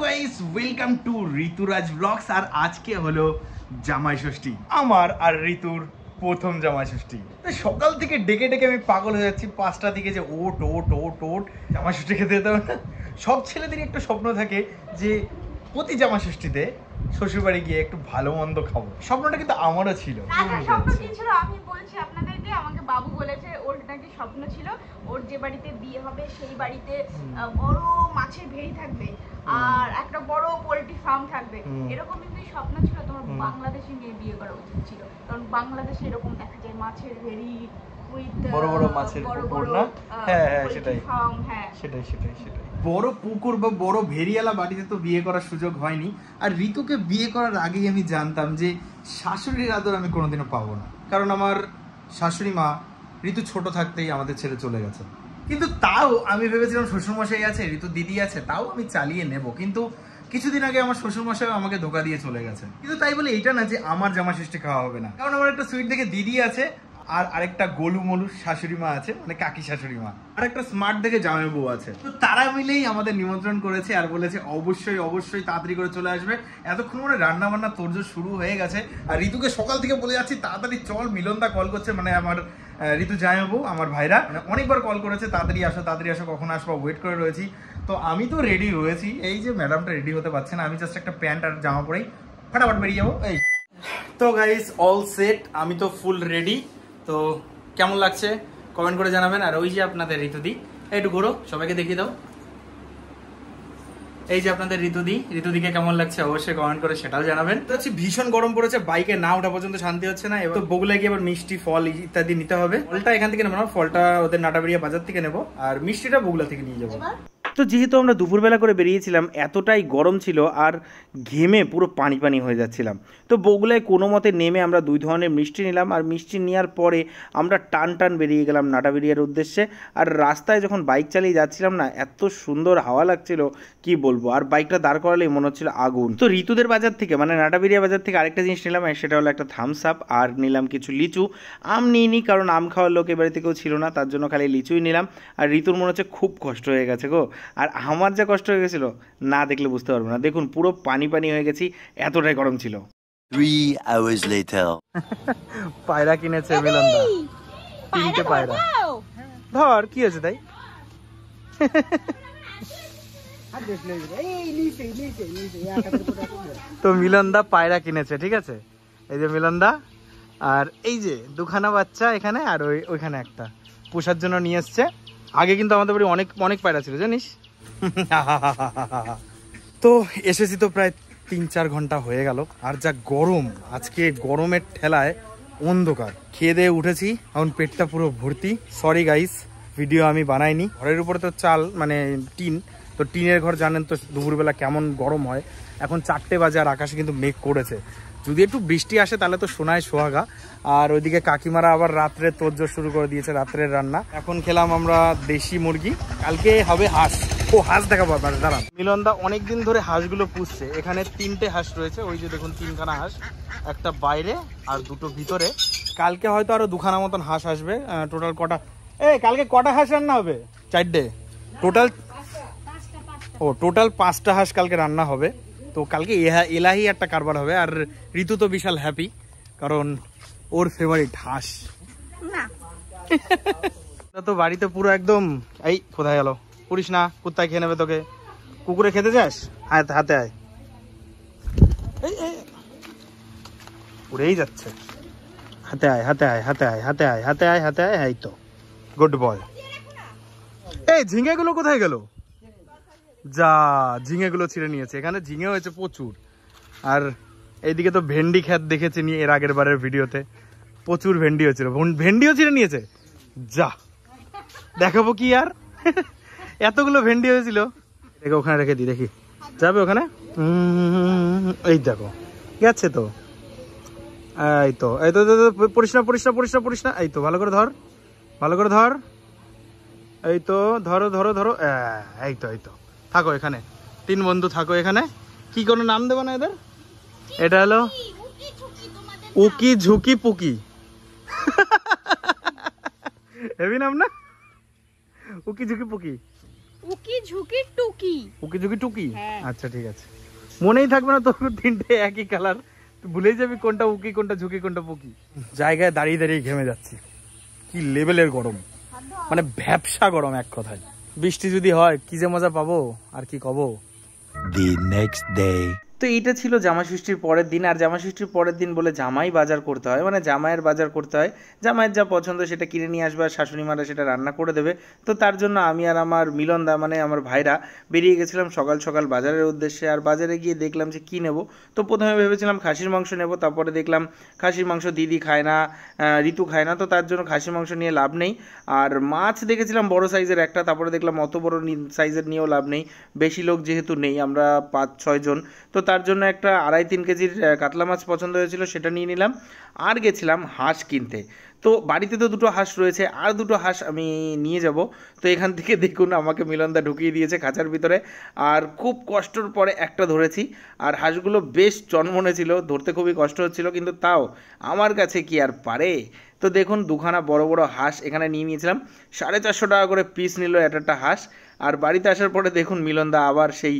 Guys, welcome to Rituraj blogs. আর আজকে হলো জামাই ষষ্ঠী, আমার আর ঋতুর প্রথম জামাই ষষ্ঠী। সকাল থেকে ডেকে ডেকে আমি পাগল হয়ে যাচ্ছি 5টা দিকে যে ওট ওট ওট ওট জামাই ষষ্ঠী খেতে যেতে হবে না। সব ছেলেদেরই একটা স্বপ্ন থাকে যে প্রতি জামাই ষষ্ঠীতে শ্বশুরবাড়ি গিয়ে একটু ভালো মন্দ খাবো। স্বপ্নটা কিন্তু আমারও ছিল। স্বপ্ন কি ছিল আমি বলছি আপনাদেরকে। আমাকে বাবু বলেছে ওর নাকি স্বপ্ন ছিল ওর যে বাড়িতে বিয়ে হবে সেই বাড়িতে বড় মাছের ভেড়ি থাকবে আর একটা বড় পোল্ট্রি ফার্ম থাকবে। এরকম কিন্তু স্বপ্ন ছিল। তোমার বাংলাদেশে নিয়ে বিয়ে করা উচিত ছিল, কারণ বাংলাদেশে এরকম দেখা যায় মাছের ভেড়ি, বড় বড় মাছের পুকুর না? হ্যাঁ হ্যাঁ, সেটাই সেটাই সেটাই সেটাই বড় পুকুর বা বড় ভেরিয়ালা বাড়িতে তো বিয়ে করার সুযোগ হয়নি। আর ঋতুকে বিয়ে করার আগেই আমি জানতাম যে শাশুড়ির আদর আমি কোনোদিনও পাবো না, কারণ আমার শাশুড়ি মা ঋতু ছোট থাকতেই আমাদের ছেড়ে চলে গেছে। কিন্তু তাও আমি ভেবেছিলাম শ্বশুরমশাই আছে, ঋতু দিদি আছে, তাও আমি চালিয়ে নেব। কিন্তু কিছুদিন আগে আমার শ্বশুরমশাই আমাকে ধোকা দিয়ে চলে গেছে। কিন্তু তাই বলে এইটা না যে আমার জামা ষষ্ঠী খাওয়া হবে না, কারণ আমার একটা সুইট দেখে দিদি আছে, আর আরেকটা গোলু মলু শাশুড়ি মা আছে, মানে কাকি শাশুড়ি মা, আর একটা স্মার্ট দেখে জামাই বউ আছে। তো তারা মিলেই আমাদের নিমন্ত্রণ করেছে আর বলেছে অবশ্যই অবশ্যই তাড়াতাড়ি করে চলে আসবে। এতক্ষণ মানে রান্না বান্না তোড়জোড় শুরু হয়ে গেছে। আর ঋতুকে সকাল থেকে বলে যাচ্ছি তাড়াতাড়ি চল, মিলনদা কল করছে, মানে আমার ঋতু জামাই বউ, আমার ভাইরা মানে অনেকবার কল করেছে তাড়াতাড়ি আসো কখন আসবো, ওয়েট করে রয়েছি। তো আমি তো রেডি রয়েছি, এই যে ম্যাডামটা রেডি হতে পারছে না, আমি জাস্ট একটা প্যান্ট আর জামা পরেই ফাটাফাট বেরিয়ে যাবো। এই তো গাইস, অল সেট, আমি তো ফুল রেডি। তো কেমন লাগছে কমেন্ট করে জানাবেন। আর ওই যে আপনাদের ঋতুদি, একটু ঘুরো, সবাইকে দেখিয়ে দাও। এই যে আপনাদের ঋতুদিকে কেমন লাগছে অবশ্যই কমেন্ট করে সেটাও জানাবেন। তো হচ্ছে ভীষণ গরম পড়েছে, বাইকে না ওঠা পর্যন্ত শান্তি হচ্ছে না। এবার তো বগুলায় গিয়ে আবার মিষ্টি ফল ইত্যাদি নিতে হবে। ফলটা এখান থেকে নেবো না, ফলটা ওদের নাটাবেড়িয়া বাজার থেকে নেবো, আর মিষ্টিটা বগুলা থেকে নিয়ে যাবো। তো যেহেতু আমরা দুপুরবেলা করে বেরিয়েছিলাম, এতটাই গরম ছিল আর ঘেমে পুরো পানি পানি হয়ে যাচ্ছিলাম। তো বগুলায় কোনো মতে নেমে আমরা 2 ধরনের মিষ্টি নিলাম, আর মিষ্টি নেওয়ার পরে আমরা টান বেরিয়ে গেলাম নাটাবেরিয়ার উদ্দেশ্যে। আর রাস্তায় যখন বাইক চালিয়ে যাচ্ছিলাম না, এত সুন্দর হাওয়া লাগছিল কি বলবো। আর বাইকটা দাঁড় করালেই মনে হচ্ছিল আগুন। তো ঋতুদের বাজার থেকে মানে নাটাবেরিয়া বাজার থেকে আরেকটা জিনিস নিলাম, সেটা হলো একটা থামস আপ, আর নিলাম কিছু লিচু। আম নিইনি, কারণ আম খাওয়ার লোক এ বাড়িতে কেউ ছিল না, তার জন্য খালি লিচুই নিলাম। আর ঋতুর মনে হচ্ছে খুব কষ্ট হয়ে গেছে গো, আর আমার যা কষ্ট হয়ে গেছিল না দেখলে বুঝতে পারবো না। দেখুন পুরো পানি হয়ে গেছি, এতটাই গরম ছিল। 3 hours later পায়রা কিনেছে মিলনদা, 3টে পায়রা। ধর কি হয়েছে তাই? তো মিলনদা পায়রা কিনেছে, ঠিক আছে? এই যে মিলনদা, আর এই যে 2খানা বাচ্চা এখানে, আর ওইখানে একটা পোষার জন্য নিয়ে এসছে। আগে কিন্তু আমাদের বাড়ি অনেক পায়রা ছিল জানিস। তো এসেছি তো প্রায় 3-4 ঘন্টা হয়ে গেল, আর যা গরম আজকে, গরমের ঠেলায় অন্ধকার। খেয়ে দিয়ে উঠেছি, এখন পেটটা পুরো ভর্তি। সরি গাইস, ভিডিও আমি বানাইনি। ঘরের উপরে তো চাল মানে টিন, তো টিনের ঘর জানেন তো দুপুরবেলা কেমন গরম হয়। এখন 4টে বাজে আর আকাশে কিন্তু মেঘ করেছে, যদি একটু বৃষ্টি আসে তাহলে তো সোনায় সোহাগা। আর ওইদিকে কাকিমারা আবার রাত্রে তোড়জোড় শুরু করে দিয়েছে রাত্রের রান্না। এখন খেলাম আমরা দেশি মুরগি, কালকে হবে হাঁস। ও হাঁস দেখাবো আপনাদের, দাঁড়ান। মিলনদা অনেকদিন ধরে হাঁসগুলো পুষছে। এখানে 3টে হাঁস রয়েছে, ওই যে দেখুন 3খানা হাঁস, একটা বাইরে আর 2টো ভিতরে। কালকে হয়তো আরো 2খানা মতন হাঁস আসবে। টোটাল কটা, কালকে কটা হাঁস রান্না হবে? 4টে টোটাল 5টা হাঁস কালকে রান্না হবে। তো কালকে এলাহি একটা কারবার হবে। আর ঋতু তো বিশাল হ্যাপি, কারণ ওর ফেভারিট হাঁস। তো বাড়িতে পুরো একদম, এই কোথায় গেল? পুরিস না, কুত্তায় খেয়ে নেবে তোকে। কুকুরে খেতে যাস? হাতে আয়, উড়েই যাচ্ছে। হাতে আয়। এই তো গুড বয়। এই ঝিঙেগুলো কোথায় গেল? যা, ঝিঙেগুলো ছিঁড়ে নিয়েছে। এখানে ঝিঙে হয়েছে প্রচুর। আর এইদিকে তো ভেন্ডি ক্ষেত দেখেছি নিয়ে এর আগের বারের ভিডিওতে, প্রচুর ভেন্ডি হয়েছিল, ভেন্ডিও ছিঁড়ে নিয়েছে। যা, দেখাবো কি আর, এতগুলো ভেন্ডি হয়েছিল। এটাকে ওখানে রেখে দিই, দেখি যাবে ওখানে। এই দেখো গেছে তো, এই তো পড়িস না। এই তো ভালো করে ধর, এই তো ধরো। এই তো থাকো এখানে, 3 বন্ধু থাকো এখানে। কি কোনো নাম দেবো না এদের? এটা হলো উকি ঝুঁকি পুকি। হেভি নাম না? উকি ঝুঁকি পুকি। উকি ঝুঁকি টুকি। উকি ঝুঁকি টুকি? হ্যাঁ। আচ্ছা ঠিক আছে, মনেই থাকবে না তোর তিনটে একই কালার, ভুলেই যাবি কোনটা উকি কোনটা ঝুঁকি কোনটা পুকি। জায়গায় দাঁড়িয়ে দাঁড়িয়ে ঘেমে যাচ্ছি, কি লেভেলের গরম, মানে ভ্যাপসা গরম এক কথায়। বৃষ্টি যদি হয় কি যে মজা পাবো আর কি কব। The next day. তো এইটা ছিল জামা ষষ্ঠীর পরের দিন। আর জামা ষষ্ঠীর পরের দিন বলে জামাই বাজার করতে হয়, মানে জামাইয়ের বাজার করতে হয়, জামাইয়ের যা পছন্দ সেটা কিনে নিয়ে আসবে আর শাশুড়ি মারা সেটা রান্না করে দেবে। তো তার জন্য আমি আর আমার মিলনদা মানে আমার ভাইরা বেরিয়ে গেছিলাম সকাল সকাল বাজারের উদ্দেশ্যে। আর বাজারে গিয়ে দেখলাম যে কী নেব, তো প্রথমে ভেবেছিলাম খাসির মাংস নেব, তারপরে দেখলাম খাসির মাংস দিদি খায় না, ঋতু খায় না, তো তার জন্য খাসির মাংস নিয়ে লাভ নেই। আর মাছ দেখেছিলাম বড় সাইজের একটা, তারপরে দেখলাম অত বড় সাইজের নিয়েও লাভ নেই, বেশি লোক যেহেতু নেই, আমরা 5-6 জন, তো তার জন্য একটা 2.5-3 কেজির কাতলা মাছ পছন্দ হয়েছিল, সেটা নিয়ে নিলাম। আর গেছিলাম হাঁস কিনতে। তো বাড়িতে তো 2টো হাঁস রয়েছে, আর 2টো হাঁস আমি নিয়ে যাব। তো এখান থেকে দেখুন আমাকে মিলনদা ঢুকিয়ে দিয়েছে খাঁচার ভিতরে, আর খুব কষ্টর পরে একটা ধরেছি। আর হাঁসগুলো বেশ চনমনে ছিল, ধরতে খুবই কষ্ট হচ্ছিল, কিন্তু তাও আমার কাছে কি আর পারে। তো দেখুন দুখানা বড় বড় হাঁস এখানে নিয়ে নিয়েছিলাম, 450 টাকা করে পিস নিল একটা হাঁস। আর বাড়িতে আসার পরে দেখুন মিলনদা আবার সেই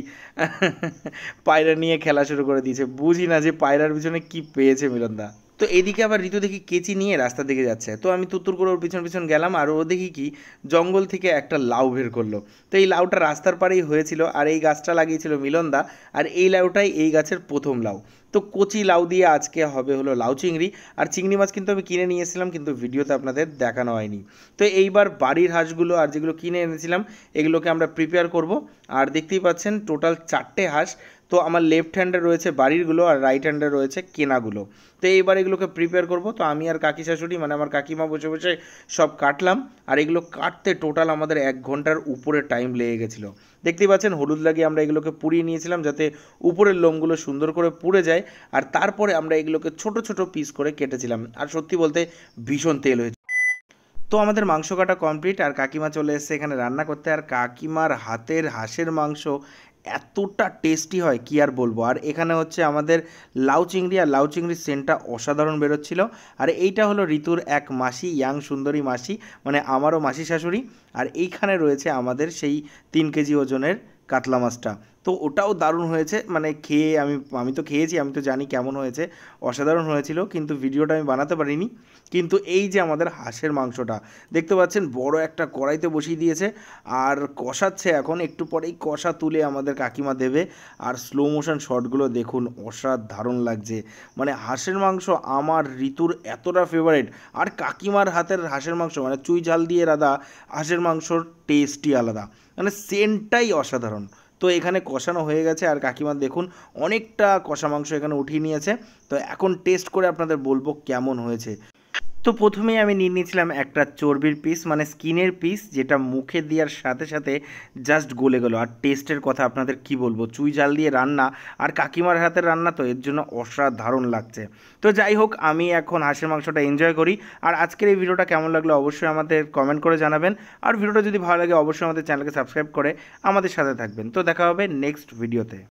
পায়রা নিয়ে খেলা শুরু করে দিয়েছে, বুঝি না যে পায়রার পিছনে কি পেয়েছে মিলনদা। তো এদিকে আবার ঋতু দেখি কেচি নিয়ে রাস্তা দিকে যাচ্ছে, তো আমি তুত্তুর করে ওর পিছন পিছন গেলাম, আর ও দেখি কি জঙ্গল থেকে একটা লাউ বের করলো। তো এই লাউটা রাস্তার পাড়েই হয়েছিল, আর এই গাছটা লাগিয়েছিল মিলনদা, আর এই লাউটাই এই গাছের প্রথম লাউ। তো কচি লাউ দিয়ে আজকে হবে হলো লাউ চিংড়ি। আর চিংড়ি মাছ কিন্তু আমি কিনে নিয়ে এসেছিলাম, কিন্তু ভিডিওতে আপনাদের দেখানো হয়নি। তো এইবার বাড়ির হাঁসগুলো আর যেগুলো কিনে এনেছিলাম এগুলোকে আমরা প্রিপেয়ার করব। আর দেখতেই পাচ্ছেন টোটাল 4টে হাঁস। তো আমার লেফট হ্যান্ডে রয়েছে বাড়িরগুলো আর রাইট হ্যান্ডে রয়েছে কেনাগুলো। তো এইবার এগুলোকে প্রিপেয়ার করব। তো আমি আর কাকি শাশুড়ি মানে আমার কাকিমা বসে বসে সব কাটলাম, আর এগুলো কাটতে টোটাল আমাদের 1 ঘন্টার উপরে টাইম লেগে গেছিলো। দেখতেই পাচ্ছেন হলুদ লাগিয়ে আমরা এগুলোকে পুড়িয়ে নিয়েছিলাম যাতে উপরের লোমগুলো সুন্দর করে পুড়ে যায়। আর তারপরে আমরা এগুলোকে ছোট ছোট পিস করে কেটেছিলাম, আর সত্যি বলতে ভীষণ তেল হয়েছে। তো আমাদের মাংস কাটা কমপ্লিট, আর কাকিমা চলে এসেছে এখানে রান্না করতে। আর কাকিমার হাতের হাঁসের মাংস এতটা টেস্টি হয় কি আর বলবো। আর এখানে হচ্ছে আমাদের লাউ চিংড়ি, আর লাউ চিংড়ির সেন্টটা অসাধারণ বেরোচ্ছিল। আর এইটা হলো ঋতুর এক মাসি, ইয়াং সুন্দরী মাসি, মানে আমারও মাসি শাশুড়ি। আর এইখানে রয়েছে আমাদের সেই 3 কেজি ওজনের কাতলা মাছটা। তো ওটাও দারুণ হয়েছে, মানে খেয়ে আমি তো খেয়েছি, আমি তো জানি কেমন হয়েছে, অসাধারণ হয়েছিল, কিন্তু ভিডিওটা আমি বানাতে পারিনি। কিন্তু এই যে আমাদের হাঁসের মাংসটা দেখতে পাচ্ছেন বড় একটা কড়াইতে বসিয়ে দিয়েছে, আর কষাচ্ছে এখন, একটু পরেই কষা তুলে আমাদের কাকিমা দেবে। আর স্লো মোশন শটগুলো দেখুন অসাধারণ লাগছে, মানে হাঁসের মাংস আমার ঋতুর এতটা ফেভারিট। আর কাকিমার হাতের হাঁসের মাংস মানে চুই ঝাল দিয়ে রাধা হাঁসের মাংসর টেস্টই আলাদা, মানে সেন্টটাই অসাধারণ। তো এখানে কষানো হয়ে গেছে, আর কাকিমা দেখুন অনেকটা কষা মাংস এখানে উঠিয়ে নিয়েছে। তো এখন টেস্ট করে আপনাদের বলবো কেমন হয়েছে। তো প্রথমেই আমি নিয়ে নিয়েছিলাম একটা চর্বির পিস, মানে স্কিনের পিস, যেটা মুখে দেওয়ার সাথে সাথে জাস্ট গলে গেলো। আর টেস্টের কথা আপনাদের কি বলবো, চুই ঝাল দিয়ে রান্না, আর কাকিমার হাতের রান্না, তো এর জন্য অসাধারণ লাগছে। তো যাই হোক, আমি এখন হাঁসের মাংসটা এনজয় করি। আর আজকের এই ভিডিওটা কেমন লাগলো অবশ্যই আমাদের কমেন্ট করে জানাবেন। আর ভিডিওটা যদি ভালো লাগে অবশ্যই আমাদের চ্যানেলকে সাবস্ক্রাইব করে আমাদের সাথে থাকবেন। তো দেখা হবে নেক্সট ভিডিওতে।